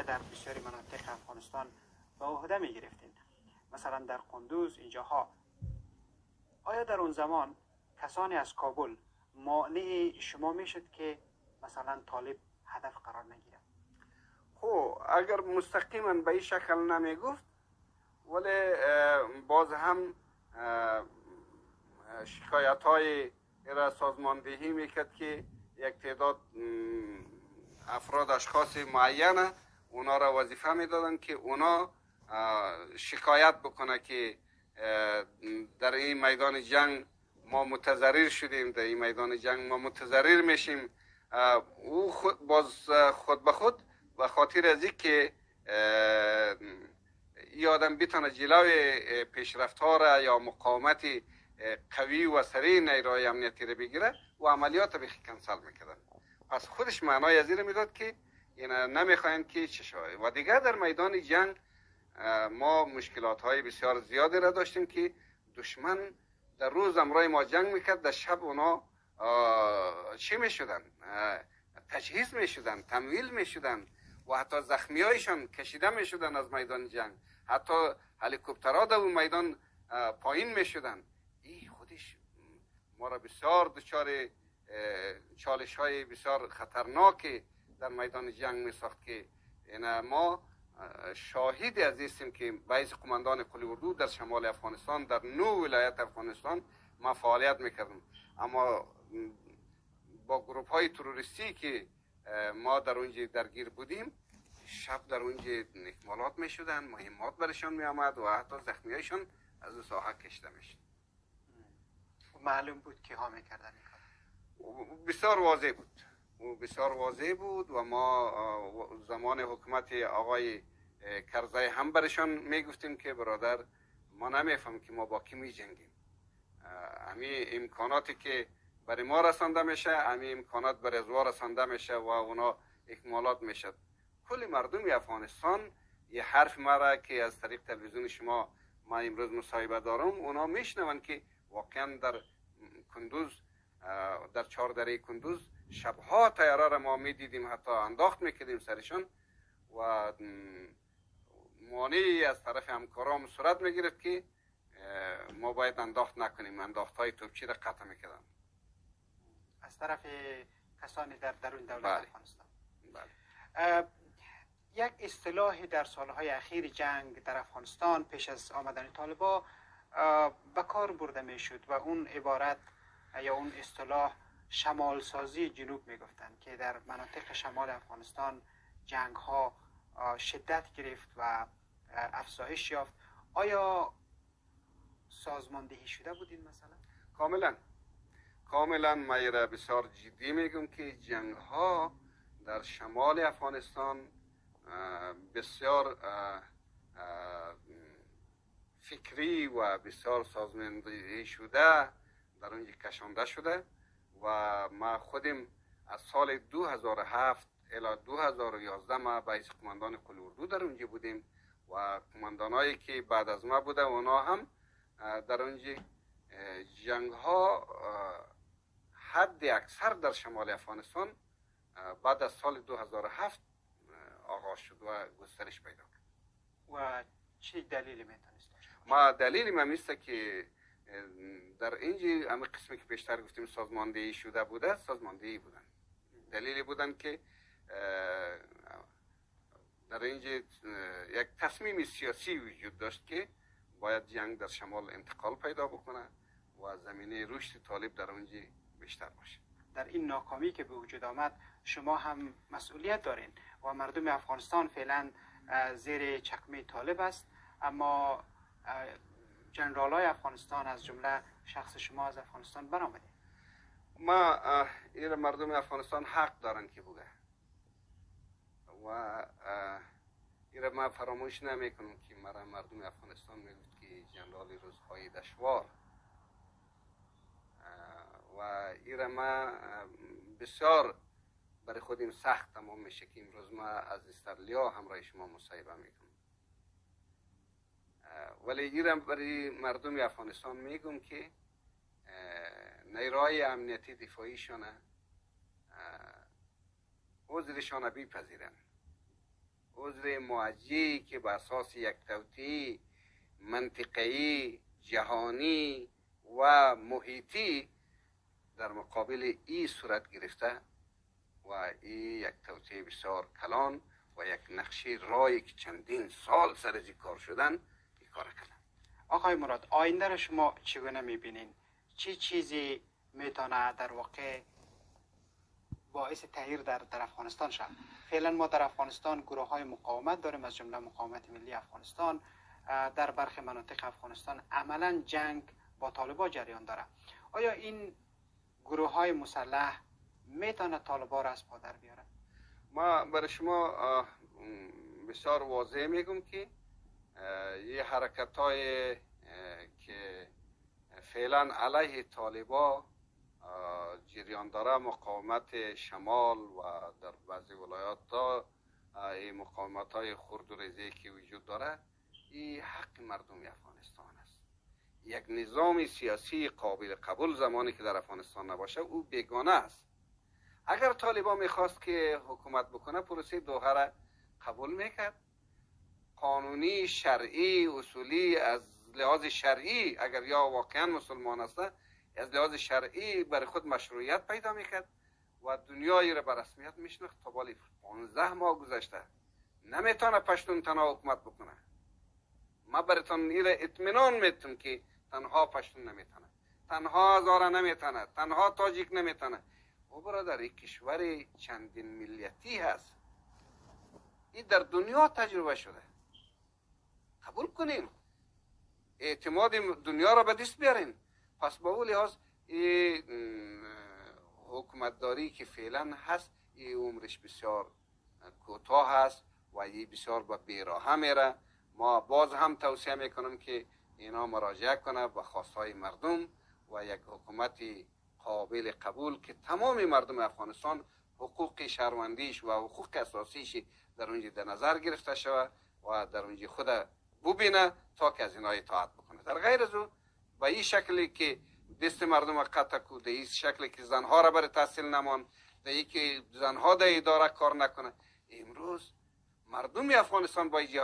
در بسیاری مناطق افغانستان به عهده می گرفتین، مثلا در قندوز اینجاها. آیا در اون زمان کسانی از کابل مانع شما میشد که مثلا طالب هدف قرار نگیره؟ خب اگر مستقیما به این شکل نمیگفت، ولی باز هم شکایت های را سازماندهی میکرد که یک تعداد افراد اشخاص معینه اونا را وظیفه میدادن که اونا شکایت بکنه که در این میدان جنگ ما متضرر شدیم، در این میدان جنگ ما متضرر میشیم. او خود به خود و خاطر از این که این آدم بتونه جلوی پیشرفت ها را یا مقاومت قوی و سریع نیروهای امنیتی را بگیره و عملیات را کنسل میکردن. پس خودش معنای از این میداد که اینا نمیخواین که چه شود. و دیگه در میدان جنگ ما مشکلات های بسیار زیادی را داشتیم که دشمن در روز امرای ما جنگ میکرد، در شب اونا چی میشدن؟ تجهیز میشدن، تمویل میشدن و حتی زخمی هایشان کشیده میشدن از میدان جنگ. حتی هلیکوپترها در اون میدان پایین میشدن. این خودش ما را بسیار دچار چالش های بسیار خطرناک در میدان جنگ می ساخت که ما شاهد از هستیم که بعض قماندان قلی اردو در شمال افغانستان در 9 ولایت افغانستان ما فعالیت میکردیم، اما با گروپ های تروریستی که ما در اونجا درگیر بودیم شب در اونجا اکمالات میشدن، مهمات برشان می آمد و حتی زخمی هایشان از اون ساحه کشته میشد. معلوم بود که ها میکردن بسیار واضح بود، بسیار واضح بود و ما زمان حکومت آقای کرزی هم برشان میگفتیم که برادر ما نمیفهم که ما با کی می جنگیم. همین امکاناتی که برای ما رسانده میشه، همین امکانات برای ازوا رسانده میشه و اونا اکمالات میشد. کل مردم افغانستان یه حرف مرا که از طریق تلویزیون شما ما امروز مصاحبه دارم، اونا میشنون که واقعا در کندوز، در چهاردره کندوز شبها طیاره را ما میدیدیم، حتی انداخت میکردیم سرشان و مانعی از طرف همکارام صورت میگرفت که ما باید انداخت نکنیم. انداخت های توپچی را قطع میکردن از طرف کسانی در درون دولت افغانستان. بله. یک اصطلاحی در سالهای اخیر جنگ در افغانستان پیش از آمدن طالبا به کار برده میشد و اون عبارت یا اون اصطلاح شمال سازی جنوب میگفتن که در مناطق شمال افغانستان جنگ ها شدت گرفت و افزایش یافت. آیا سازماندهی شده بود این مسئله؟ کاملا من را بسیار جدی میگم که جنگ ها در شمال افغانستان بسیار فکری و بسیار سازماندهی شده در اونجا کشانده شده و ما خودم از سال 2007 الی 2011 ما باعث قماندان قلی اردو در اونجا بودیم و قماندانایی که بعد از ما بوده اونا هم در اونجا جنگ ها حد اکثر در شمال افغانستان بعد از سال 2007 آغاز شد و گسترش پیدا کرد. و چه دلیلی میتونست؟ ما دلیلی ما میسته که در اینجا همه قسمی که پیشتر گفتیم سازماندهی شده بوده، سازماندهی بودن. دلیلی بودن که در اینجا یک تصمیم سیاسی وجود داشت که باید جنگ در شمال انتقال پیدا بکنه و زمینه رشد طالب در اونجا بیشتر باشه. در این ناکامی که به وجود آمد شما هم مسئولیت دارین و مردم افغانستان فعلا زیر چکمه طالب است، اما جنرال های افغانستان از جمله شخص شما از افغانستان برآمدید. ما این مردم افغانستان حق دارن که بگه و این ما فراموش نمیکنم که مرا مردم افغانستان میگفت که جنرال روزهای دشوار و این ما بسیار برای خودیم سخت تمام میشه که امروز ما از استرالیا همراه شما مصاحبه میکنم، ولی این برای مردم افغانستان میگم که نیروهای امنیتی دفاعیشان عذرشان بیپذیرن عذر موجهی که به اساس یک توطئه منطقه‌ای، جهانی و محیطی در مقابل این صورت گرفته و این یک توطئه بسیار کلان و یک نقشه رایی که چندین سال سر از کار شدن این کار کردن. آقای مراد، آینده را شما چگونه میبینین؟ چی چیزی میتونه در واقع باعث تغییر در افغانستان شد؟ فعلا ما در افغانستان گروه های مقاومت داریم، از جمله مقاومت ملی افغانستان. در برخی مناطق افغانستان عملا جنگ با طالبان جریان داره. آیا این گروه های مسلح میتونه طالبان را از پا در بیاره؟ ما برای شما بسیار واضح میگم که یه حرکت های که فعلا علیه طالبان جریان داره، مقاومت شمال و در بعضی ولایات ها این مقاومت های خرد و ریزی که وجود داره، این حق مردم افغانستان است. یک نظام سیاسی قابل قبول زمانی که در افغانستان نباشه او بیگانه است. اگر طالبان میخواست که حکومت بکنه پروسه دوحه را قبول میکرد، قانونی، شرعی، اصولی، از لحاظ شرعی اگر یا واقعا مسلمان است از لحاظ شرعی برای خود مشروعیت پیدا میکرد و دنیایی را به رسمیت میشناخت. تا بالی 15 ماه گذشته نمیتونه پشتون تنها حکومت بکنه. ما براتون این اطمینان میتونم که تنها پشتون نمیتونه، تنها هزاره نمیتونه، تنها تاجیک نمیتونه. او برادر یک کشور چندین ملیتی هست، این در دنیا تجربه شده. قبول کنیم، اعتماد دنیا را به دست بیارین. پس با اون لحاظ حکومتداری که فعلا هست این عمرش بسیار کوتاه هست و این بسیار به بیراه میره. ما باز هم توصیه میکنم که اینا مراجعه کنه به خواستهای مردم و یک حکومت قابل قبول که تمام مردم افغانستان حقوق شهروندیش و حقوق اساسیش در اونجا در نظر گرفته شود و در اونجا خود ببینه تا که از اینا اطاعت بکنه. در غیر از او به این شکلی که دست مردم قطع کو، در این شکلی که زنها را برای تحصیل نمان، در این که زنها در اداره کار نکنه، امروز مردم افغانستان با